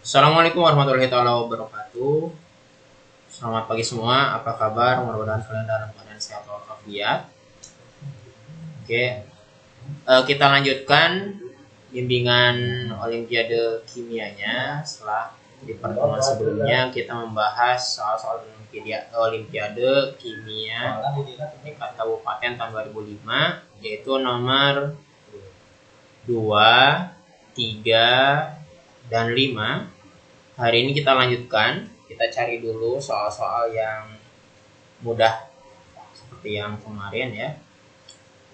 Assalamualaikum warahmatullahi wabarakatuh. Selamat pagi semua. Apa kabar? Mudah-mudahan kalian dalam keadaan sehat walafiat. Oke, kita lanjutkan bimbingan Olimpiade kimianya. Setelah di pertemuan sebelumnya kita membahas soal-soal Olimpiade kimia tingkat kabupaten tahun 2005, yaitu nomor 2, 3, dan 5. Hari ini kita lanjutkan. Kita cari dulu soal-soal yang mudah seperti yang kemarin ya.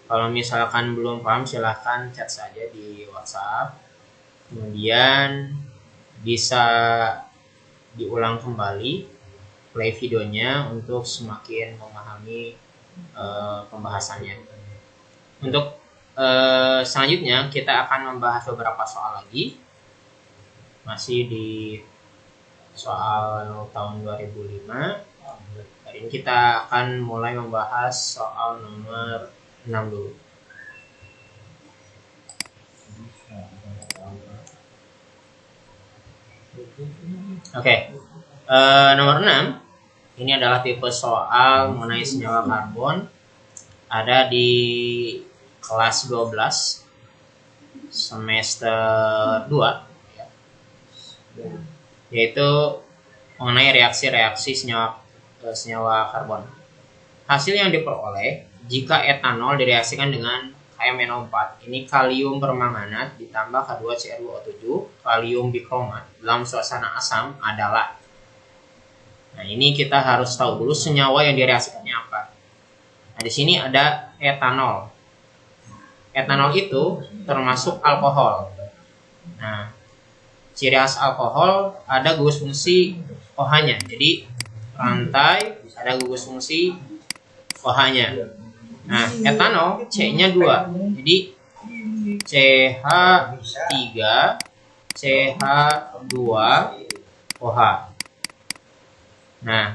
Kalau misalkan belum paham silahkan chat saja di WhatsApp. Kemudian bisa diulang kembali play videonya untuk semakin memahami pembahasannya. Untuk selanjutnya kita akan membahas beberapa soal lagi. Masih di soal tahun 2005. Hari ini kita akan mulai membahas soal nomor 6 dulu. Oke. Nomor 6 ini adalah tipe soal mengenai senyawa karbon. Ada di kelas 12 semester 2, yaitu mengenai reaksi-reaksi senyawa karbon. Hasil yang diperoleh jika etanol direaksikan dengan KMNO4, ini kalium permanganat ditambah K2CrO7, kalium bikromat dalam suasana asam adalah. Nah, ini kita harus tahu dulu senyawa yang direaksikannya apa. Nah, di sini ada etanol. Etanol itu termasuk alkohol. Nah, ciri khas alkohol ada gugus fungsi OH-nya. Jadi rantai ada gugus fungsi OH-nya. Nah, etanol C-nya 2. Jadi CH3 CH2OH. Nah,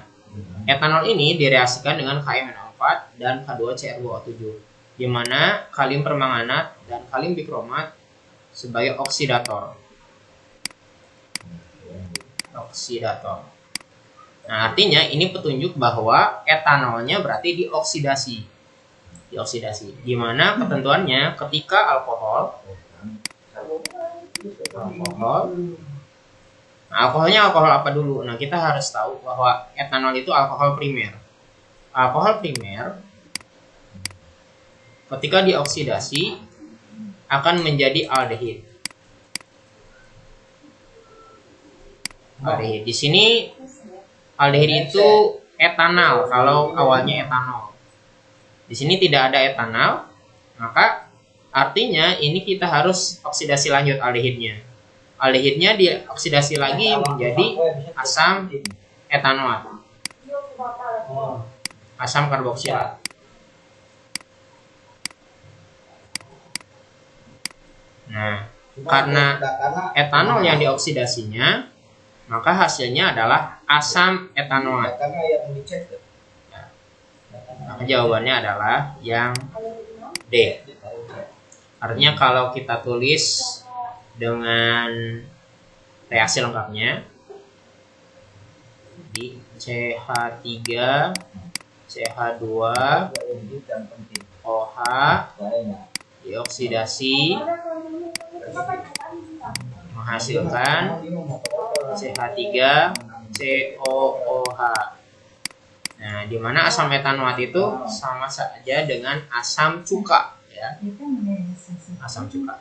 etanol ini direaksikan dengan KMNO4 dan K2CrO7, di mana kalium permanganat dan kalium bikromat sebagai oksidator. Nah, artinya ini petunjuk bahwa etanolnya berarti dioksidasi. Di mana ketentuannya ketika alkohol. Nah, alkoholnya alkohol apa dulu? Nah, kita harus tahu bahwa etanol itu alkohol primer. Alkohol primer ketika dioksidasi akan menjadi aldehid. Aldehid. Di sini aldehid itu etanal kalau awalnya etanol. Di sini tidak ada etanal, maka artinya ini kita harus oksidasi lanjut aldehidnya. Aldehidnya dioksidasi lagi menjadi asam etanoat. Asam karboksilat. Nah, karena etanol yang dioksidasinya, maka hasilnya adalah asam etanoat. Maka jawabannya adalah yang D. Artinya kalau kita tulis dengan reaksi lengkapnya, di CH3 CH2OH dioksidasi menghasilkan CH3COOH. Nah, di mana asam etanoat itu sama saja dengan asam cuka, ya. Asam cuka.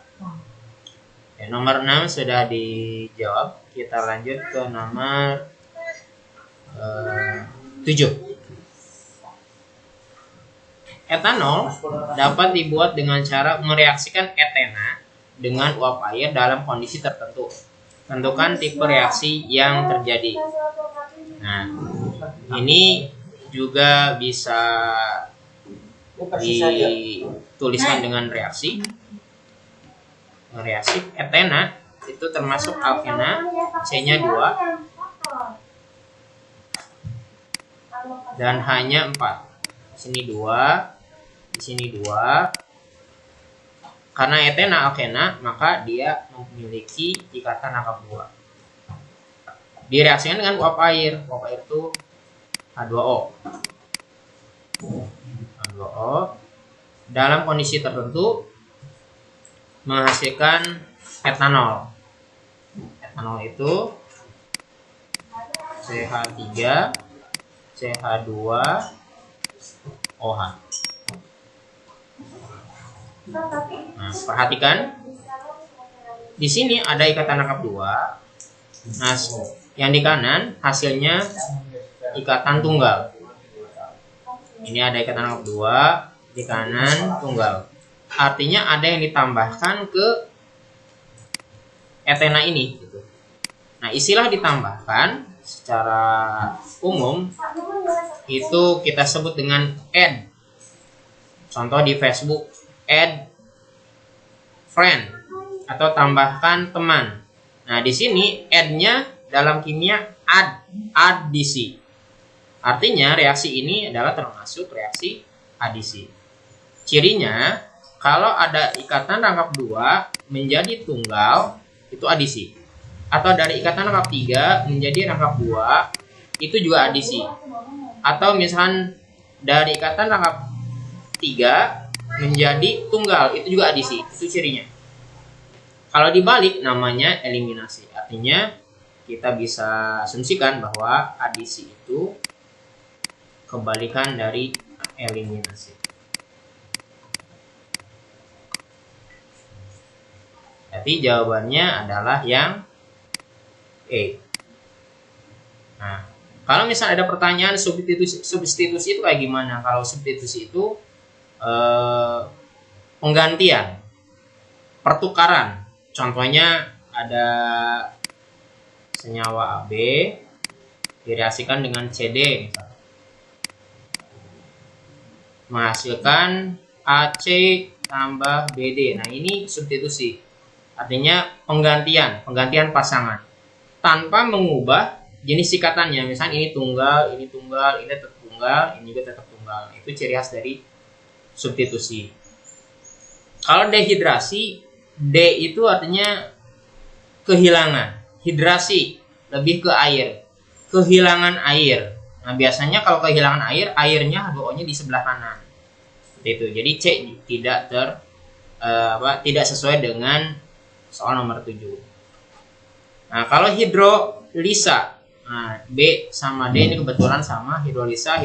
Ya, nomor 6 sudah dijawab. Kita lanjut ke nomor 7. Etanol dapat dibuat dengan cara mereaksikan etena dengan uap air dalam kondisi tertentu. Tentukan tipe reaksi yang terjadi. Nah, ini juga bisa dituliskan dengan reaksi. Reaksi etena itu termasuk alkena, C-nya 2 dan hanya 4. Di sini 2, di sini 2. Karena etena alkena, maka dia memiliki ikatan angka 2. direaksikan dengan uap air. Uap air itu H2O. H2O dalam kondisi tertentu menghasilkan etanol. Etanol itu CH3 CH2OH. Nah, perhatikan di sini ada ikatan rangkap 2. Nah, yang di kanan hasilnya ikatan tunggal. Ini ada ikatan rangkap 2, di kanan tunggal. Artinya ada yang ditambahkan ke etena ini gitu. Nah, istilah ditambahkan secara umum itu kita sebut dengan add. Contoh di Facebook, add friend atau tambahkan teman. Nah, di sini add-nya dalam kimia adisi. Artinya reaksi ini adalah termasuk reaksi adisi. Cirinya kalau ada ikatan rangkap 2 menjadi tunggal itu adisi. Atau dari ikatan rangkap 3 menjadi rangkap 2 itu juga adisi. Atau misalkan dari ikatan rangkap 3 menjadi tunggal itu juga adisi. Itu cirinya. Kalau dibalik namanya eliminasi. Artinya kita bisa asumsikan bahwa adisi itu kebalikan dari eliminasi. Jadi jawabannya adalah yang E. Nah, kalau misalnya ada pertanyaan substitusi itu kayak gimana? Kalau substitusi itu penggantian, pertukaran. Contohnya ada senyawa AB direaksikan dengan CD misalnya, menghasilkan AC tambah BD. Nah, ini substitusi. Artinya penggantian pasangan tanpa mengubah jenis ikatannya. Misalnya ini tunggal, ini tetap tunggal, ini juga tetap tunggal. Itu ciri khas dari substitusi. Kalau dehidrasi, D itu artinya kehilangan. Hidrasi lebih ke air, kehilangan air. Nah, biasanya kalau kehilangan air, airnya H2O-nya di sebelah kanan. Seperti itu. Jadi C tidak sesuai dengan soal nomor 7. Nah, kalau hidrolisa, nah, B sama D ini kebetulan sama, hidrolisa.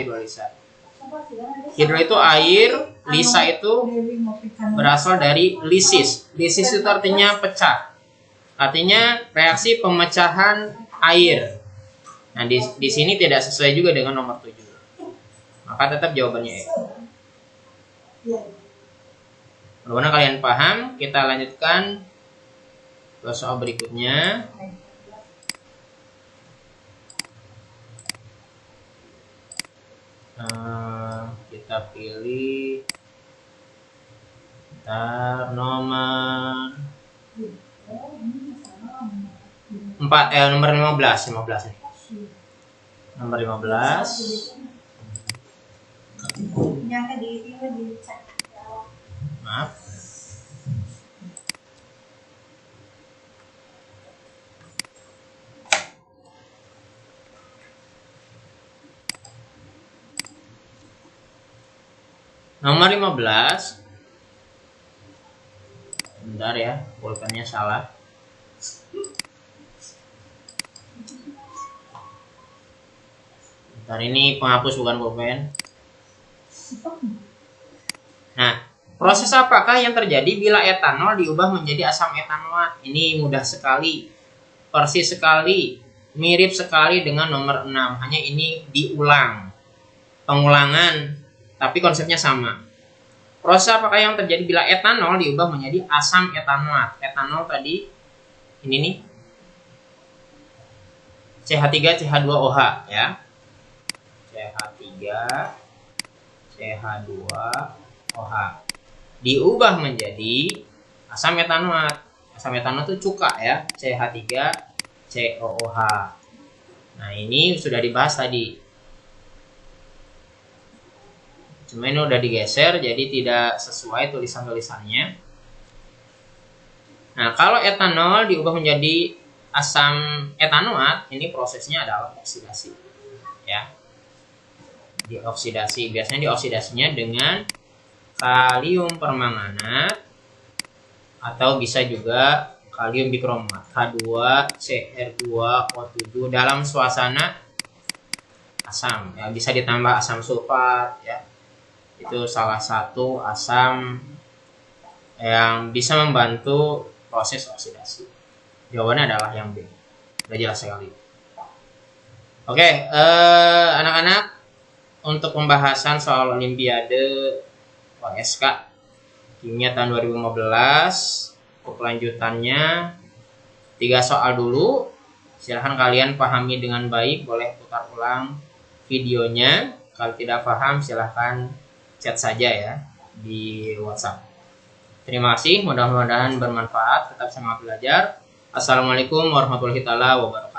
Hidro itu air, lisa itu berasal dari lisis. Lisis itu artinya pecah. Artinya reaksi pemecahan air. Nah, di sini tidak sesuai juga dengan nomor 7. Maka tetap jawabannya E. Mudah-mudahan kalian paham. Kita lanjutkan ke soal berikutnya. Kita pilih nomor 15 nih. Nomor 15. Maaf. Nomor 15. Bentar ya, pulpennya salah. Bentar, ini penghapus bukan pulpen. Nah, proses apakah yang terjadi bila etanol diubah menjadi asam etanoat? Ini mudah sekali, persis sekali, mirip sekali dengan nomor 6. Hanya ini diulang, pengulangan, tapi konsepnya sama. Proses apakah yang terjadi bila etanol diubah menjadi asam etanoat? Etanol tadi ini nih, CH3 CH2OH ya. CH3 CH2OH diubah menjadi asam etanoat. Asam etanoat itu cuka ya, CH3 COOH. Nah, ini sudah dibahas tadi. Cuma ini udah digeser jadi tidak sesuai tulisan-tulisannya. Nah, kalau etanol diubah menjadi asam etanoat ini prosesnya adalah oksidasi, ya. Dioksidasi, biasanya dioksidasinya dengan kalium permanganat atau bisa juga kalium bikromat H2CR2O7 dalam suasana asam, ya. Bisa ditambah asam sulfat, ya. Itu salah satu asam yang bisa membantu proses oksidasi. Jawabannya adalah yang B. Udah jelas sekali. Oke, anak-anak, untuk pembahasan soal Olimpiade OSK Kimia tahun 2015, kelanjutannya 3 soal dulu. Silahkan kalian pahami dengan baik, boleh putar ulang videonya. Kalau tidak paham silahkan chat saja ya di WhatsApp. Terima kasih, mudah-mudahan bermanfaat. Tetap semangat belajar. Assalamualaikum warahmatullahi wabarakatuh.